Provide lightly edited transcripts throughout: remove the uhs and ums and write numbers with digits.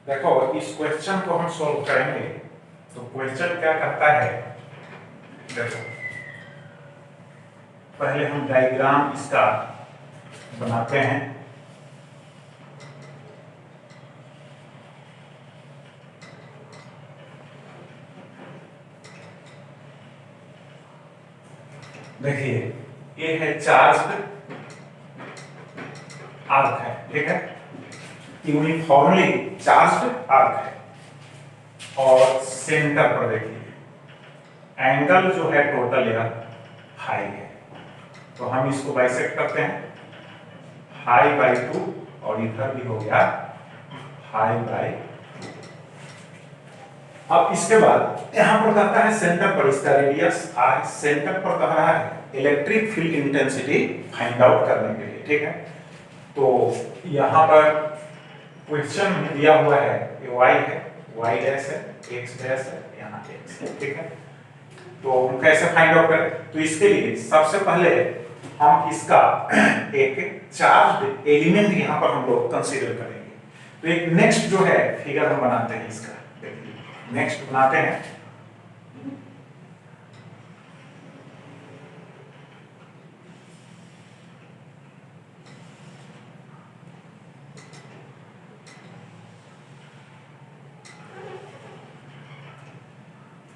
देखो इस क्वेश्चन को हम सॉल्व करेंगे तो क्वेश्चन क्या करता है, देखो पहले हम डायग्राम इसका बनाते हैं। देखिए ये है चार्ज्ड आर्क है, ठीक है, यूनिफॉर्मली चार्ज्ड आर्क है और सेंटर पर देखिए एंगल जो है टोटल यह हाई है, तो हम इसको बाइसेक्ट करते हैं, हाई बाई 2 और इधर भी हो गया हाई बाई। अब इसके बाद यहां पर कहता है सेंटर पर, इसका रेडियस आर, सेंटर पर कह रहा है electric field intensity find out करने के लिए, ठीक है। तो यहां पर क्वेश्चन में दिया हुआ है ये y है, y डैश है, x डैश है, यहाँ x है, ठीक है। तो हम कैसे फाइंड आउट करें, तो इसके लिए सबसे पहले हम इसका एक चार्ज एलिमेंट यहाँ पर हम लोग कंसीडर करेंगे। तो एक नेक्स्ट जो है फिगर हम बनाते हैं इसका, देखिए नेक्स्ट बनाते हैं।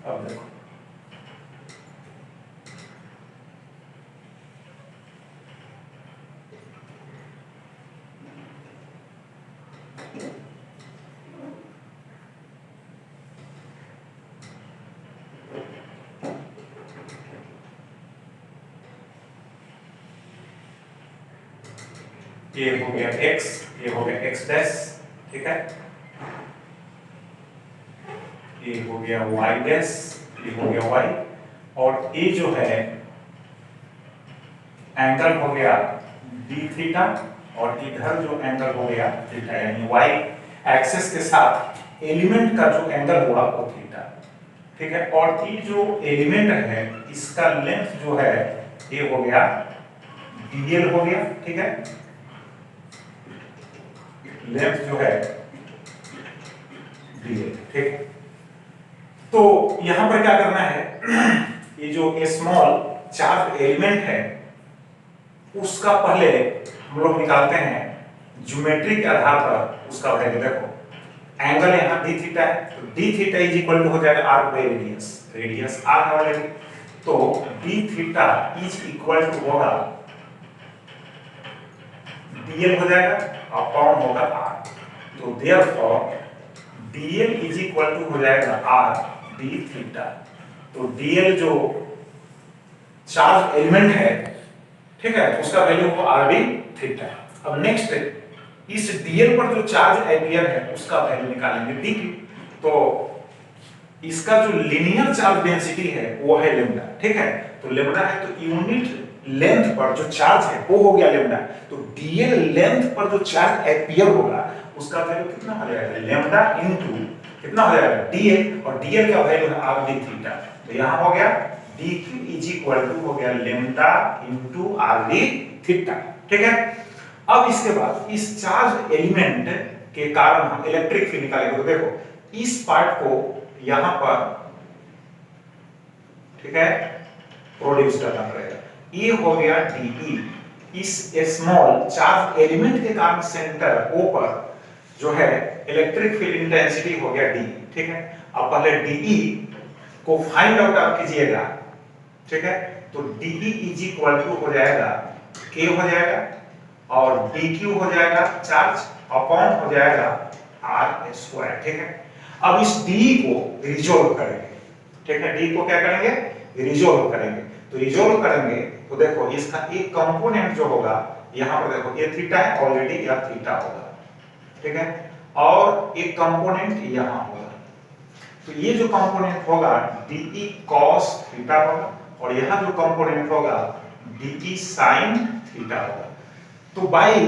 अब देखो ये हो गया x, ये हो गया x डैश, ठीक है, ये हो गया y डैश, ये हो गया y, और ये जो है एंगल हो गया d थीटा, और इधर जो एंगल हो गया थीटा, यानी y एक्सिस के साथ एलिमेंट का जो एंगल हुआ वो थीटा, ठीक है। और ये जो एलिमेंट है इसका लेंथ जो है ये हो गया dl हो गया, ठीक है, लेंथ जो है dl, ठीक। तो यहां पर क्या करना है, ये जो स्मॉल चार्ज एलिमेंट है उसका पहले हम लोग निकालते हैं ज्योमेट्री के आधार पर उसका वैल्यू। देखो एंगल यहाँ d थीटा है, तो d theta is equal to हो जाएगा arc by radius, radius r है ऑलरेडी, तो d theta is equal to होगा dl हो जाएगा अपॉन होगा r, तो therefore dl is equal to हो जाएगा r d थीटा। तो dl जो चार्ज एलिमेंट है, ठीक है, उसका वैल्यू हो r d थीटा। अब नेक्स्ट इस dl पर जो चार्ज एपियर है उसका वैल्यू निकालेंगे d की, तो इसका जो लीनियर चार्ज डेंसिटी है वो है लेम्डा, ठीक है। तो लेम्डा है तो यूनिट लेंथ पर जो चार्ज है वो हो गया लेम्डा, तो dl लेंथ पर जो चार्ज एपियर होगा उसका वैल्यू कितना हो जाएगा, लेम्डा इनटू कितना हो जाएगा dl, और dl का वैल्यू है r d थीटा, तो यहां हो गया dq इज इक्वल टू हो गया lambda into r d theta, ठीक है। अब इसके बाद इस चार्ज एलिमेंट के कारण हम इलेक्ट्रिक फील्ड निकालेंगे, तो देखो इस पार्ट को यहां पर, ठीक है, प्रोड्यूस करना पड़ेगा, ये हो गया dE, इस स्मॉल चार्ज एलिमेंट के कारण सेंटर O पर जो है इलेक्ट्रिक फील्ड इंटेंसिटी हो गया D, ठीक है। अब पहले dE को फाइंड आउट आप कीजिएगा, ठीक है, तो dE इज इक्वल टू हो जाएगा K हो जाएगा और dQ हो जाएगा चार्ज अपॉन हो जाएगा R स्क्वायर, ठीक है। अब इस d को रिजोल्व करेंगे, ठीक है, d को क्या करेंगे, रिजोल्व करेंगे, तो रिजोल्व करेंगे तो देखो इसका एक कंपोनेंट जो होगा यहां पर देखो ये थीटा है ऑलरेडी, यह थीटा होगा, ठीक है, और एक कंपोनेंट यहां होगा, तो ये जो कंपोनेंट होगा dE cos थीटा होगा, और यहां जो कंपोनेंट होगा dE sin थीटा होगा। तो बाई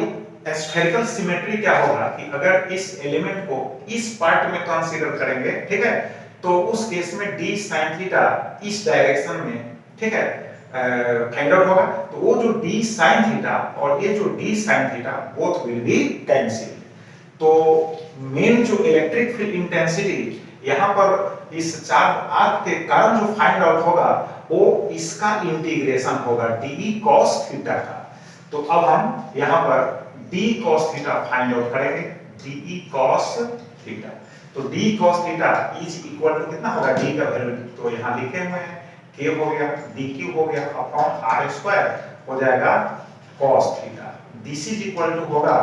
स्फेरिकल सिमेट्री क्या होगा कि अगर इस एलिमेंट को इस पार्ट में कंसीडर करेंगे, ठीक है, तो उस केस में d sin थीटा इस डायरेक्शन में, ठीक है, फाइंड आउट होगा, तो वो जो d sin थीटा और ये जो d sin theta both will be cancel. तो मेन जो इलेक्ट्रिक फील्ड इंटेंसिटी यहाँ पर इस चार्ज आर्क के कारण जो फाइंड आउट होगा वो इसका इंटीग्रेशन होगा डी cos थीटा का। तो अब हम यहाँ पर d cos theta find out करेंगे, डी cos थीटा। तो d cos theta is equal to कितना होगा, d का वैल्यू तो यहाँ लिखे हुए हैं, k हो गया dq हो गया अपॉन r स्क्वायर हो जाएगा cos theta. This is equal to होगा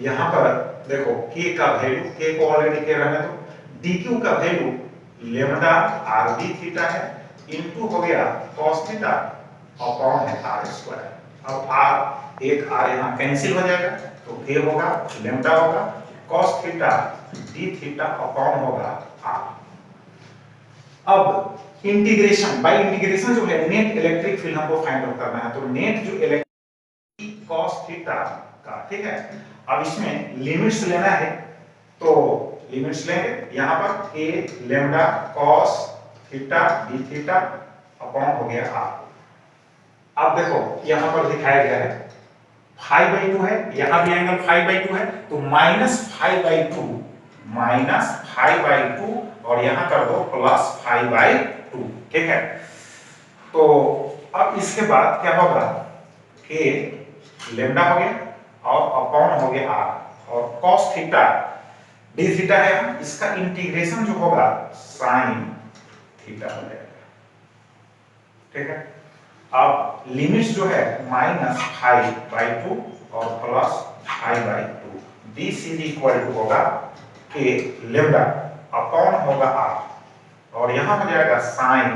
यहाँ पर देखो k का वैल्यू, k को ऑलरेडी k रहने दो, dq का value lambda r d theta है इनटू हो गया cos थीटा अपॉन है r स्क्वायर। अब r एक r यहाँ कैंसिल हो जाएगा तो k होगा लेम्डा होगा cos theta d theta upon होगा r। अब इंटीग्रेशन बाय इंटीग्रेशन जो है नेट इलेक्ट्रिक फील्ड हमको फाइंड आउट करना है। तो नेट जो इलेक्ट्रिक cos थीटा का, ठीक है। अब इसमें लिमिट्स लेना है तो लिमिट्स लेंगे यहाँ पर k lambda cos theta d theta upon हो गया r। अब देखो यहाँ पर दिखाया गया है 5/2 है, यहाँ भी एंगल 5/2 है तो -5/2 और यहाँ कर दो +5/2, ठीक है। तो अब इसके बाद क्या होगा, k लेम्डा हो गया और अपॉन हो गया r और cos थीटा d थीटा है, इसका इंटीग्रेशन जो होगा sin थीटा हो जाएगा, ठीक है। अब लिमिट्स जो है -5/2 और +5/2, दिस इज इक्वल टू होगा k लेम्डा अपॉन होगा r और यहाँ हो जाएगा sin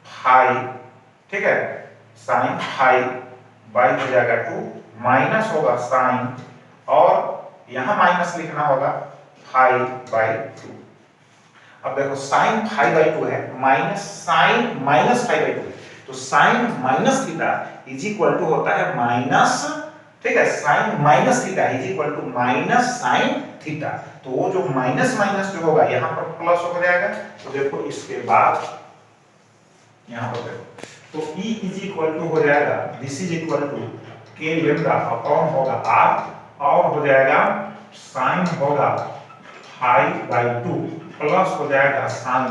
फाइ, ठीक है, sin फाइ बाई हो जाएगा 2 माइनस होगा sin और यहाँ माइनस लिखना होगा 5/2। अब देखो sin 5/2 है माइनस sin -5/2 है तो sin minus theta is equal to होता है माइनस, ठीक है, sin minus theta is equal to minus sin theta. तो वो जो माइनस माइनस जो होगा यहाँ पर प्लस हो जाएगा। तो देखो इसके बाद यहाँ पर देखो तो E इज इक्वल टू हो जाएगा, this is equal to k lambda upon होगा r और हो जाएगा sin होगा 5/2 प्लस हो जाएगा sin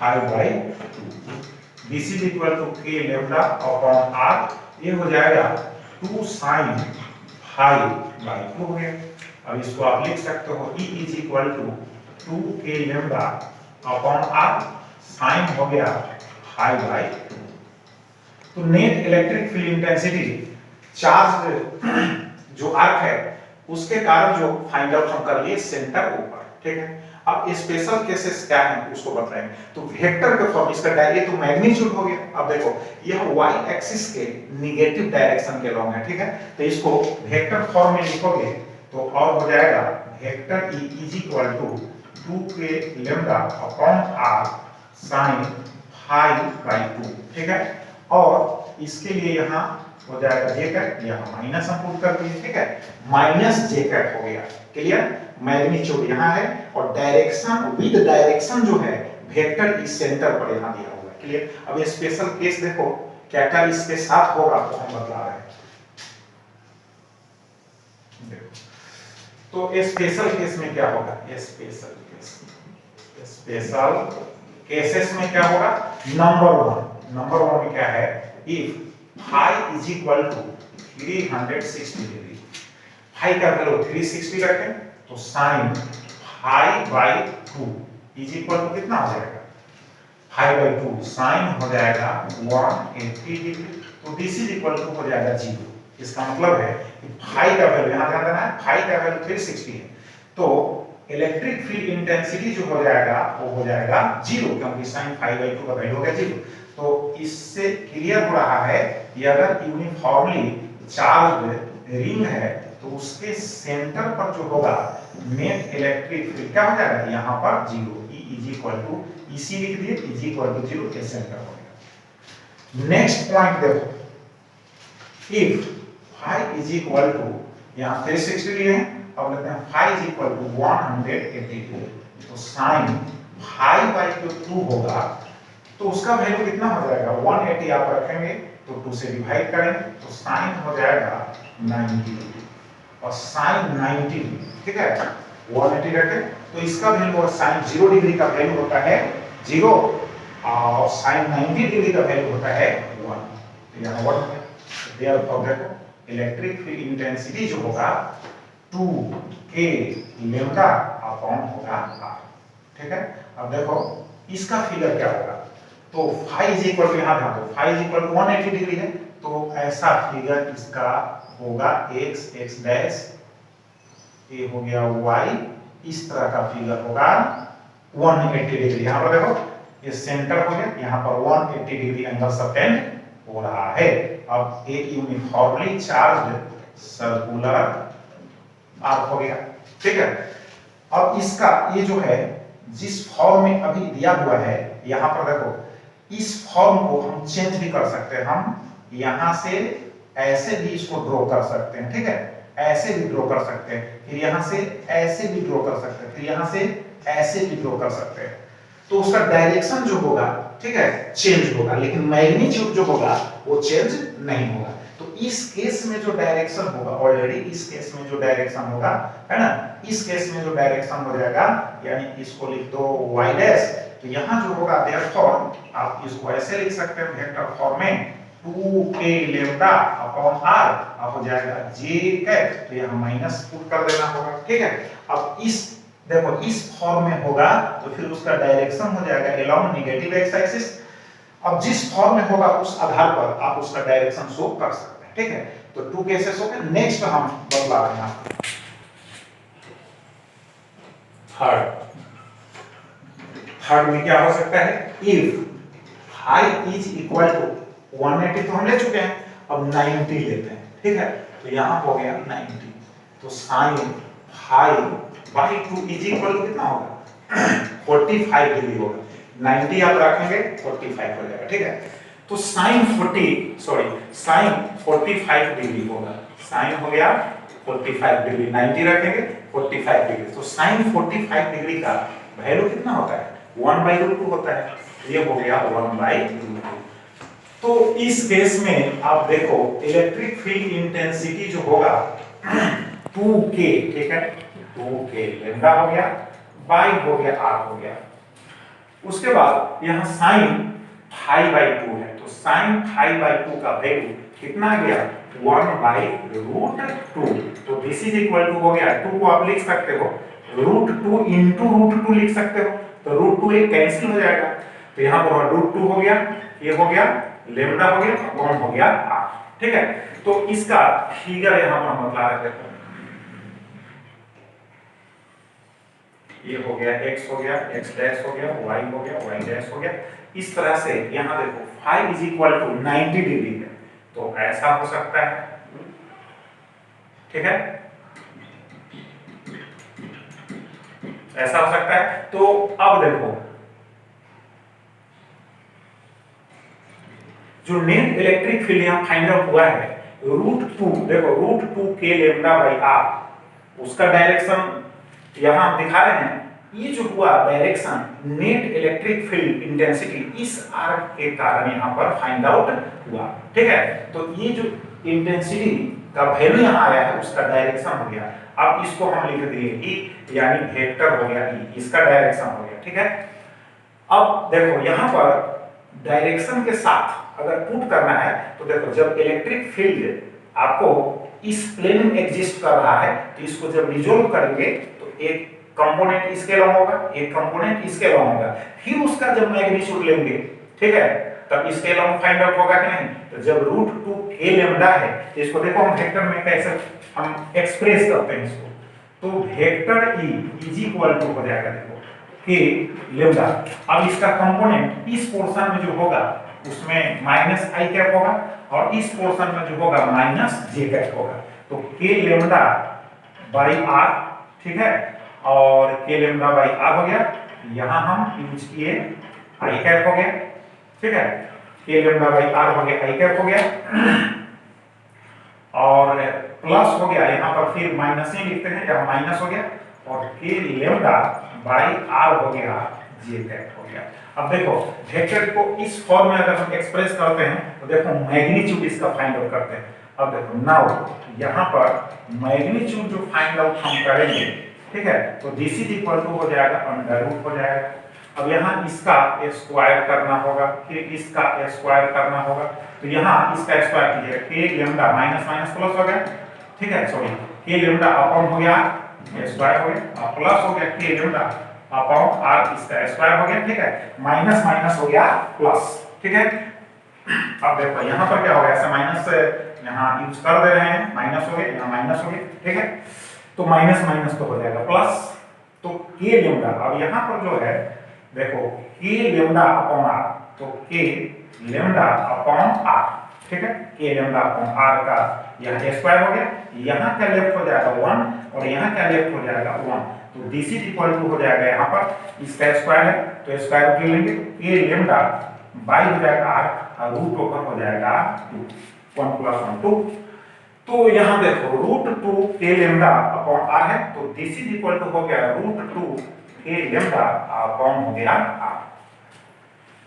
5/2, this is equal to k lambda upon r, ये हो जाएगा 2 sin 5/2 हो गया। अब इसको आप लिख सकते हो E is equal to 2k lambda upon r sin हो गया 5/2। तो net electric field intensity charge जो आर्क है उसके कारण जो फाइंड आउट हम कर लिए सेंटर ऊपर, ठीक है। अब स्पेशल केसेस क्या है उसको बताएंगे। तो वेक्टर के फॉर्म इसका डायरेक्ट तो मैग्नीट्यूड हो गया। अब देखो यह y एक्सिस के नेगेटिव डायरेक्शन के लॉन्ग है, ठीक है। तो इसको वेक्टर फॉर्म में लिखोगे तो और हो जाएगा vector E is equal to 2k lambda upon r sin 5/2, ठीक है। और इसके लिए यहाँ हो जाएगा j कैप, यहाँ माइनस हम पुट कर दिए, ठीक है, माइनस j कैप हो गया, क्लियर। मैग्नीट्यूड यहाँ है और डायरेक्शन विद डायरेक्शन जो है वेक्टर इस सेंटर पर यहाँ दिया हुआ है, क्लियर। अब ये स्पेशल केस देखो क्या क्या इसके साथ होगा तो हम बता रहे हैं। देखो तो स्पेशल केस में क्या होगा, स्पेशल केसेस में क्या होगा, नंबर वन में क्या है, if phi is equal to 360 degree, phi का वैल्यू 360 रखें तो sine phi by 2 is equal to कितना हो जाएगा, 5/2 साइन हो जाएगा 180 डिग्री। तो दिस इज इक्वल टू हो जाएगा 0। इसका मतलब है कि फाई का वैल्यू यहाँ ध्यान देना है, फाई का वैल्यू 360 है तो इलेक्ट्रिक फील्ड इंटेंसिटी जो हो जाएगा वो हो जाएगा 0, क्योंकि sin 5/2 का वैल्यू हो गया 0। तो इससे क्लियर हो रहा है कि अगर यूनिफॉर्मली चार्ज रिंग है तो उसके सेंटर पर जो होगा नेट इलेक्ट्रिक फील्ड क्या हो जाएगा, यहाँ पर 0, E इज इक्वल टू इसी लिख दिए इज इक्वल टू 0 के सेंटर हो गया। नेक्स्ट पॉइंट देखो, if phi is equal to यहाँ 360 लिए हैं, अब लेते हैं phi is equal to 180 degree, तो साइन 5/2 होगा तो उसका वैल्यू कितना हो जाएगा, 180 आप रखेंगे तो 2 से डिवाइड करेंगे तो साइन हो जाएगा 90 डिग्री। और साइन 90 डिग्री, ठीक है 180 रखे तो इसका वैल्यू साइन 0 डिग्री का वैल्यू होता है 0 और साइन 90 डिग्री का वैल्यू होता है 1। तो यहाँ 1 हो गया। देयरफॉर देखो इलेक्ट्रिक फील्ड इंटेंसिटी जो होगा 2k लैम्डा अपॉन होगा r, ठीक है। अब देखो इसका फिगर क्या होगा, तो फाई इज इक्वल टू यहाँ ध्यान दो phi is equal to 180 degree है, तो ऐसा फिगर इसका होगा x डैश, ये हो गया y, इस तरह का फिगर होगा 180 डिग्री। यहाँ पर देखो ये सेंटर हो गया, यहाँ पर 180 डिग्री एंगल सबटेंड हो रहा है। अब एक यूनिफॉर्मली चार्ज्ड सर्कुलर आर्क हो गया, ठीक है। अब इसका ये जो है जिस फॉर्म में अभी दिया हुआ है, यहाँ पर देखो इस फॉर्म को हम चेंज भी कर सकते हैं, हम यहाँ से ऐसे भी इसको ड्रॉ कर सकते हैं, ठीक है, ऐसे भी ड्रॉ कर सकते हैं, फिर यहाँ से ऐसे भी ड्रॉ कर सकते हैं, फिर यहाँ से ऐसे भी ड्रॉ कर सकते हैं। तो उसका डायरेक्शन जो होगा, ठीक है, चेंज होगा, लेकिन मैग्नीट्यूड जो होगा वो चेंज नहीं होगा। तो इस केस में जो डायरेक्शन होगा, ऑलरेडी इस केस में जो डायरेक्शन होगा, है ना, इस केस में जो डायरेक्शन हो जाएगा, यानी इसको लिख दो y डैश, तो यहाँ जो होगा देयरफॉर आप इसको ऐसे लिख सकते हैं वेक्टर फॉर्म में 2k लैम्डा अपॉन r, अब हो जाएगा j कैप, तो यहाँ माइनस पुट कर देना होगा, ठीक है। अब इस देखो इस फॉर्म में होगा तो फिर उसका डायरेक्शन हो जाएगा अलोंग नेगेटिव एक्स एक्सिस। अब जिस फॉर्म में होगा उस आधार पर आप उसका डायरेक्शन शो कर सकते हैं, ठीक है। तो 2 केसेस हो गए। नेक्स्ट हम बदला रहे हैं थर्ड में क्या हो सकता है, if phi is equal to 180 तो हम ले चुके हैं, अब 90 लेते हैं, ठीक है। तो यहाँ हो गया 90, तो sine phi by 2 is equal to कितना होगा 45 डिग्री होगा, 90 आप रखेंगे 45 हो जाएगा, ठीक है। तो साइन 45 डिग्री होगा, साइन हो गया 45 डिग्री, 90 रखेंगे 45 डिग्री, तो साइन 45 डिग्री का वैल्यू कितना होता है 1/√2 होता है, ये हो गया 1/√2। तो इस केस में आप देखो इलेक्ट्रिक फील्ड इंटेंसिटी जो होगा 2k, ठीक है, 2k लैम्डा हो गया, बाई हो गया r हो गया। उसके बाद यहाँ साइन π/2 है, तो साइन π/2 का वैल्यू कितना आ गया 1/√2, तो दिस इज इक्वल टू हो गया 2 को आप लिख सकते हो √2 इंटू √2 लिख सकते हो, तो √2 एक कैंसिल हो जाएगा, तो यहाँ पर √2 हो गया, ये हो गया लैम्डा हो गया, अपॉन हो गया r, ठीक है। तो इसका फिगर यहाँ पर हम बता रहे थे, ये हो गया x हो गया, x डैश हो गया, y हो गया, y डैश हो गया। इस तरह से यहाँ देखो phi is equal to 90 degree है, तो ऐसा हो सकता है, ठीक है, ऐसा हो सकता है। तो अब देखो जो नेट इलेक्ट्रिक फील्ड यहाँ फाइंड आउट हुआ है √2, देखो √2k लैम्डा बाई r, उसका डायरेक्शन यहाँ हम दिखा रहे हैं, ये जो हुआ direction net electric field intensity इस आर्क के कारण यहाँ पर फाइंड आउट हुआ, ठीक है। तो ये जो इंटेंसिटी का वैल्यू यहाँ आया है उसका डायरेक्शन हो गया, अब इसको हम लिख दिए ई, यानी वेक्टर हो गया ई, इसका डायरेक्शन हो गया, ठीक है। अब देखो यहाँ पर डायरेक्शन के साथ अगर पुट करना है तो देखो जब इलेक्ट्रिक फील्ड आपको इस प्लेन में एग्जिस्ट कर रहा है तो इसको जब रिजोल्व करेंगे तो एक कंपोनेंट इसके लॉन्ग होगा, एक कंपोनेंट इसके लॉन्ग होगा, फिर उसका जब मैग्नीट्यूड लेंगे, ठीक है, तब इसके लॉन्ग फाइंड आउट होगा कि नहीं। तो जब √2k लैम्डा है तो इसको देखो हम वेक्टर में कैसे हम एक्सप्रेस करते हैं इसको, तो vector E is equal to हो जाएगा देखो k लैम्डा, अब इसका कंपोनेंट इस पोर्शन में जो होगा उसमें -i कैप होगा और इस पोर्शन में जो होगा -j कैप होगा, तो k लैम्डा बाई r, ठीक है, और k लैम्डा बाई r हो गया, यहां हम यूज किए i कैप हो गया, ठीक है, k लैम्डा बाई r हो गया, i कैप हो गया, और प्लस हो गया, यहां पर फिर माइनस ही लिखते हैं, यहां माइनस हो गया, और k लैम्डा बाई r हो गया, j कैप हो गया। अब देखो वेक्टर को इस फॉर्म में अगर हम एक्सप्रेस करते हैं तो देखो मैग्नीट्यूड इसका फाइंड आउट करते हैं, अब देखो नाउ यहाँ पर मैग्नीट्यूड जो फाइंड आउट हम करेंगे, ठीक है, तो दिस इज इक्वल टू हो जाएगा अंडर रूट हो जाएगा। अब यहाँ इसका स्क्वायर करना होगा, फिर इसका स्क्वायर करना होगा, तो यहाँ इसका स्क्वायर कीजिए, के लेमडा माइनस माइनस प्लस हो गया, ठीक है, सॉरी के लेमडा अपॉन हो गया स्क्वायर हो गया, प्लस हो गया के लेमडा अपॉन आर, इसका स्क्वायर हो गया, ठीक है, माइनस माइनस हो गया प्लस, ठीक है। अब देखो यहाँ पर क्या हो गया, ऐसे माइनस से यहाँ यूज कर दे रहे हैं, माइनस हो गया, यहाँ माइनस हो गया, ठीक है, तो माइनस माइनस तो हो जाएगा प्लस, तो के लेमडा, अब यहाँ पर जो है देखो के लेमडा अपॉन आर, तो के लेमडा अपॉन आर, ठीक है, के लेमडा अपॉन आर का यहाँ स्क्वायर हो गया, यहाँ क्या लेफ्ट हो जाएगा 1 और यहाँ क्या लेफ्ट हो जाएगा 1, तो दिस इज इक्वल टू हो जाएगा यहाँ पर इसका स्क्वायर है तो स्क्वायर रूट ले लेंगे, के लेमडा बाई हो जाएगा आर और रूट ओवर हो जाएगा 2, 1 + 1 2, तो यहाँ देखो √2 के लेमडा अपॉन आर है, तो दिस इज इक्वल टू हो गया √2 के लेमडा अपॉन हो गया आर।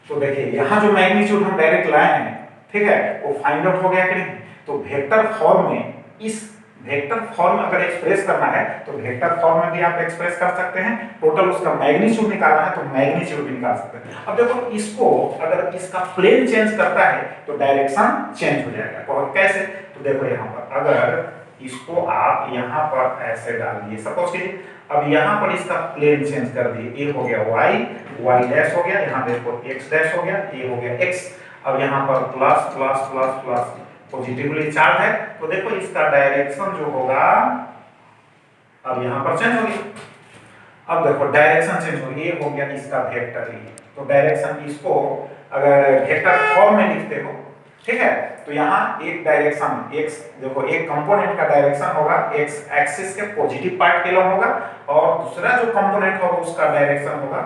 तो देखिए यहाँ जो मैग्नीट्यूड हम डायरेक्ट लाए हैं, ठीक है, वो फाइंड आउट हो गया कि नहीं, तो वेक्टर फॉर्म में, इस वेक्टर फॉर्म अगर एक्सप्रेस करना है तो वेक्टर फॉर्म में भी आप एक्सप्रेस कर सकते हैं, टोटल उसका मैग्नीट्यूड निकालना है तो मैग्नीट्यूड भी निकाल सकते हैं। अब देखो इसको अगर इसका प्लेन चेंज करता है तो डायरेक्शन चेंज हो जाएगा, और कैसे, तो देखो यहाँ पर अगर इसको आप यहाँ पर ऐसे डाल दिए सपोज कि, अब यहाँ पर इसका प्लेन चेंज कर दिए, ए हो गया y डैश हो गया, यहाँ देखो x डैश हो गया, ए हो गया x, अब यहाँ पर plus plus plus plus positively charge है, तो देखो इसका डायरेक्शन जो होगा अब यहाँ पर चेंज हो गया। अब देखो डायरेक्शन चेंज हो गया, ये हो गया इसका वेक्टर, तो डायरेक्शन इसको अगर वेक्टर फॉर्म में लिखते हो, ठीक है, तो यहाँ एक डायरेक्शन x, देखो एक कंपोनेंट का डायरेक्शन होगा x एक्सिस के पॉजिटिव पार्ट के लंब होगा, और दूसरा जो कंपोनेंट होगा उसका डायरेक्शन होगा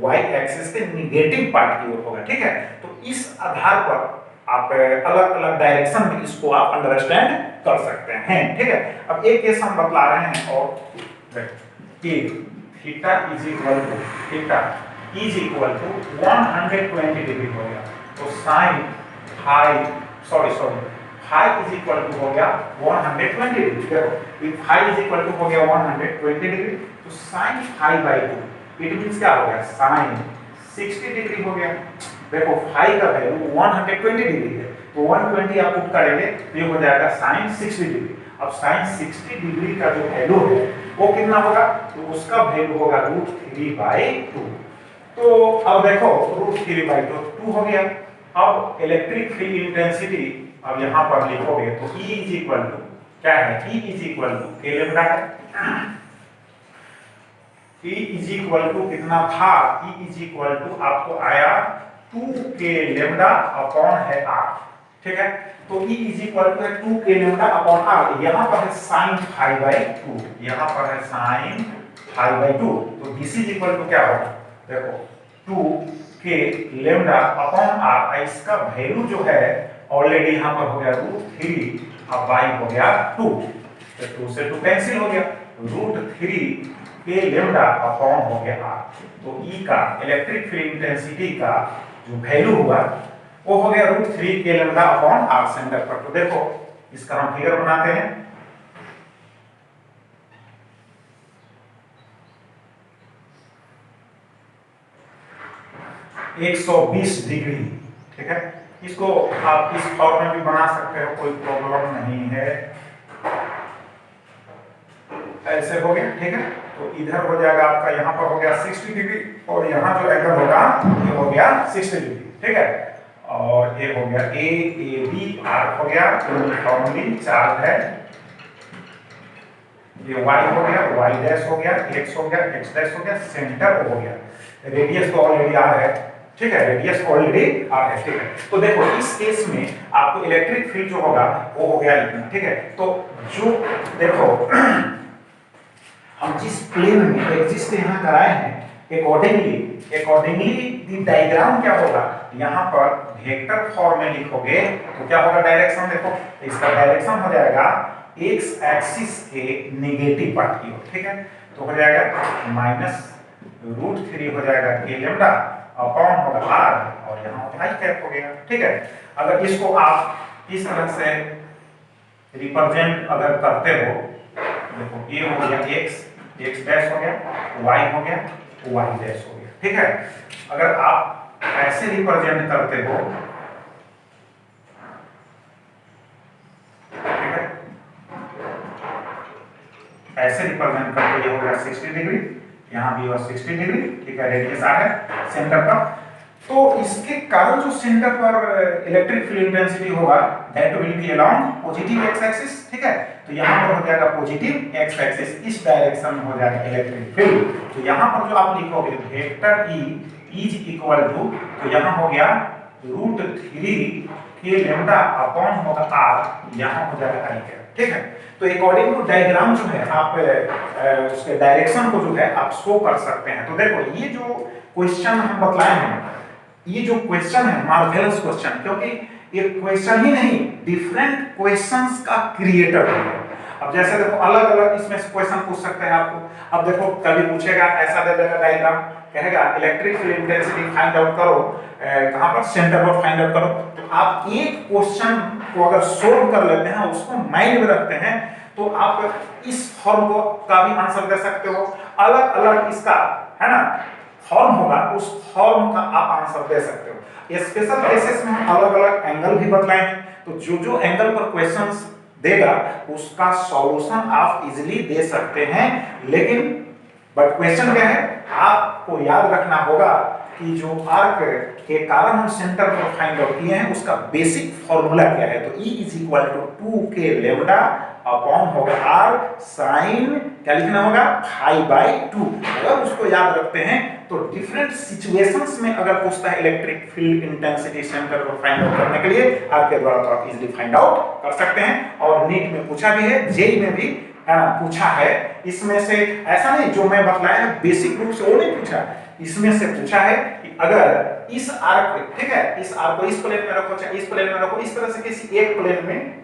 y एक्सिस के निगेटिव पार्ट की ओर होगा, ठीक है। तो इस आधार पर आप अलग अलग डायरेक्शन में इसको आप अंडरस्टैंड कर सकते हैं, ठीक है। अब एक केस हम बतला रहे हैं, और कि theta is equal to 120 degree हो गया, तो sine phi is equal to हो गया 120 डिग्री, देखो if phi is equal to हो गया 120 डिग्री, तो sine phi by 2 it means क्या हो गया, साइन 60 डिग्री हो गया। देखो फाई का वैल्यू 120 डिग्री है, तो 120 आप पुट करेंगे तो ये हो जाएगा साइन 60 डिग्री। अब साइन 60 डिग्री का जो वैल्यू है वो कितना होगा, तो उसका वैल्यू होगा √3/2। तो अब देखो √3/2 2 हो गया। अब इलेक्ट्रिक फील्ड इंटेंसिटी अब यहां पर लिखोगे तो E इज इक्वल टू क्या है, E इज इक्वल टू के लेमडा है, E इज इक्वल टू कितना था, E इज इक्वल टू आपको आया 2 के लेमडा अपॉन है R, ठीक है। तो E इज इक्वल टू है 2 के लेमडा अपॉन R, यहां पर है sin π/2, यहां पर है sin π/2, तो दिस इज इक्वल टू क्या होगा, देखो 2 के लेमडा अपॉन R, इसका वैल्यू जो है ऑलरेडी यहां पर हो गया √3 अब बाई हो गया 2, तो 2 से 2 कैंसिल हो गया, √3 के लेमडा अपॉन हो गया R, तो E का इलेक्ट्रिक फील्ड इंटेंसिटी का जो वैल्यू हुआ वो हो गया √3 के लेमडा अपॉन R सेंटर पर। तो देखो इसका हम फिगर बनाते हैं, एक 120 डिग्री, ठीक है, इसको आप इस फॉर्म में भी बना सकते हो, कोई प्रॉब्लम नहीं है, ऐसे हो गया, ठीक है। तो इधर हो जाएगा आपका, यहाँ पर हो गया 60 डिग्री और यहाँ जो एंगल होगा ये हो गया 60 डिग्री, ठीक है, और ये हो गया AAB R हो गया, यूनिफॉर्मली चार्ज है, ये Y हो गया, Y डैश हो गया, X हो गया, X डैश हो गया, सेंटर हो गया, रेडियस तो ऑलरेडी R है, ठीक है, रेडियस ऑलरेडी R है, ठीक है। तो देखो इस केस में आपको इलेक्ट्रिक फील्ड जो होगा वो हो गया इतना, ठीक है। तो जो देखो हम जिस प्लेन में एग्जिस्ट यहाँ कराए हैं अकॉर्डिंगली द डायग्राम क्या होगा, यहाँ पर वेक्टर फॉर्म में लिखोगे तो क्या होगा, डायरेक्शन देखो, इसका डायरेक्शन हो जाएगा x एक्सिस के नेगेटिव पार्ट की ओर, ठीक है, तो हो जाएगा -√3 हो जाएगा के लेमडा अपॉन होगा R और यहाँ y कैप हो गया, ठीक है। अगर इसको आप इस तरह से रिप्रेजेंट अगर करते हो, देखो ये हो गया x डैश हो गया, y हो गया, y डैश हो गया, ठीक है। अगर आप ऐसे रिप्रेजेंट करते हो, ठीक है, ऐसे रिप्रेजेंट करते, ये हो गया 60 डिग्री, यहाँ भी हुआ 60 डिग्री, ठीक है, रेडियस r है सेंटर का। तो इसके कारण जो सेंटर पर इलेक्ट्रिक फील्ड इंटेंसिटी होगा that will be along positive x axis, ठीक है। तो यहाँ पर हो जाएगा पॉजिटिव एक्स एक्सिस, इस डायरेक्शन में हो जाएगा इलेक्ट्रिक फील्ड। तो यहाँ पर जो आप लिखोगे vector E is equal to, तो यहाँ हो गया √3 के लैम्डा अपॉन होगा r, यहाँ हो जाएगा i कैप, ठीक है। तो अकॉर्डिंग टू डायग्राम जो है आप उसके डायरेक्शन को जो है आप शो कर सकते हैं। तो देखो ये जो क्वेश्चन हम बतलाए हैं, ये जो क्वेश्चन है मार्वेलस क्वेश्चन, क्योंकि ये क्वेश्चन ही नहीं डिफरेंट क्वेश्चंस का क्रिएटर है। अब जैसे देखो अलग अलग इसमें क्वेश्चन पूछ सकते हैं आपको। अब देखो कभी पूछेगा, ऐसा दे देगा डायग्राम, कहेगा electric field intensity find out करो, कहां पर सेंटर पर फाइंड आउट करो। तो आप एक क्वेश्चन को अगर सोल्व कर लेते हैं, उसको माइंड में रखते हैं, तो आप इस फॉर्म को का भी आंसर दे सकते हो। अलग अलग इसका है ना फॉर्म होगा, उस फॉर्म का आप आंसर दे सकते हो। स्पेशल केसेस में हम अलग अलग एंगल भी बतलाए हैं, तो जो जो एंगल पर क्वेश्चंस देगा उसका सॉल्यूशन आप इजीली दे सकते हैं। लेकिन बट क्वेश्चन क्या है, आपको याद रखना होगा कि जो आर्क के कारण हम सेंटर को फाइंड आउट किए हैं उसका बेसिक फॉर्मूला क्या है। तो E is equal to 2k lambda upon होगा r साइन क्या लिखना होगा π/2। अगर उसको याद रखते हैं तो डिफरेंट सिचुएशंस में अगर पूछता है इलेक्ट्रिक फील्ड इंटेंसिटी सेंटर को फाइंड आउट करने के लिए, आपके द्वारा तो आप इजीली फाइंड आउट कर सकते हैं। और नीट में पूछा भी है, जेई में भी है ना पूछा है। इसमें से ऐसा नहीं जो मैं बतलाया है बेसिक रूप से वो नहीं पूछा, इसमें से पूछा है कि अगर इस आर्क, ठीक है, इस आर्क को इस प्लेन में रखो, चाहे इस प्लेन में रखो, इस तरह से किसी एक प्लेन में